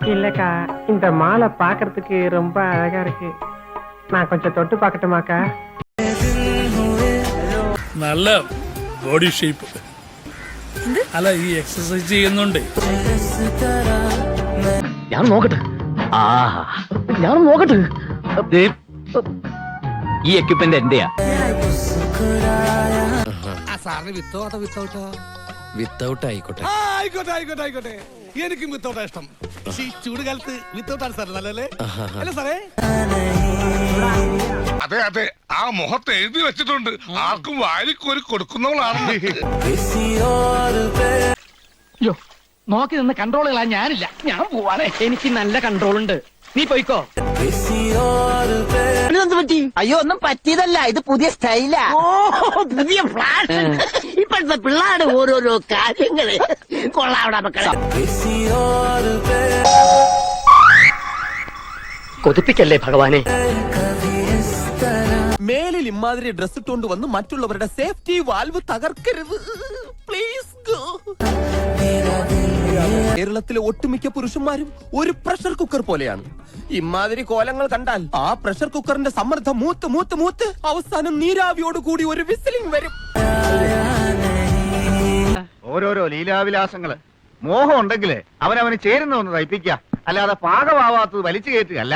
இல்லக்கா இந்த மாலை பாக்குறதுக்கு ரொம்ப அழகா இருக்கு. நான் கொஞ்சம் தொட்டு பார்க்கட்டுமாக்கா? നല്ല ബോഡി ഷേപ്പ് അല്ല ഈ എക്സസൈസ് ചെയ്യുന്നുണ്ട്. ഞാൻ നോക്കട്ടെ. ഞാൻ നോക്കട്ടെ. ഈ എക്യുപ്മെന്റ് എന്റെയാ. സാറിന് വിത്തൗട്ടോ വിത്തൗട്ടോ വിത്തൗട്ട് ആയിക്കോട്ടെ. ആയിക്കോട്ടെ ആയിക്കോട്ടെ ആയിക്കോട്ടെ. എനിക്കും വിത്തൗട്ടാ ഇഷ്ടം. ഈ ചൂട് കാലത്ത് വിത്തൗട്ടാണ് സാർ നല്ലല്ലേ അല്ലേ സാറേ? അതെ അതെ, ആ മുഖത്ത് എഴുതി വെച്ചിട്ടുണ്ട് ആർക്കും വാരിക്കോരി കൊടുക്കുന്നവളാണ്. നോക്കി നിന്ന് കൺട്രോളുകളാ ഞാനില്ല. ഞാൻ പോവാണേ. എനിക്ക് നല്ല കൺട്രോൾ ഉണ്ട്. നീ പോയിക്കോ. അയ്യോ ഒന്നും പറ്റിയതല്ല, ഇത് പുതിയ സ്റ്റൈലാ. പുതിയ ഫ്ലാഷ്. ഇപ്പോഴത്തെ പിള്ളേരുടെ ഓരോരോ കാര്യങ്ങള് കൊള്ളാവിടെ മക്കളെ. കൊതിപ്പിക്കല്ലേ ഭഗവാനെ. മേലിൽ ഇമാതിരി ഡ്രസ് ഇട്ടുകൊണ്ട് വന്ന് മറ്റുള്ളവരുടെ സേഫ്റ്റി വാൽവ് തകർക്കരുത്. Please go. കേരളത്തിലെ ഒട്ടുമിക്ക പുരുഷന്മാരും ഒരു പ്രഷർ കുക്കർ പോലെയാണ്. ഇമാതിരി കോലങ്ങൾ കണ്ടാൽ ആ പ്രഷർ കുക്കറിന്റെ സമ്മർദ്ദം മൂത്ത് മൂത്ത് മൂത്ത് അവസാനം നീരാവിയോട് കൂടി ഒരു വിസിലിംഗ് വരും. ഓരോരോ ലീലാവിലാസങ്ങള് മോഹം ഉണ്ടെങ്കിലേ അവനവന് ചേരുന്ന ഒന്ന് തയ്പ്പിക്കുക, അല്ലാതെ പാകമാവാത്തത് വലിച്ചു കയറ്റുകയല്ല.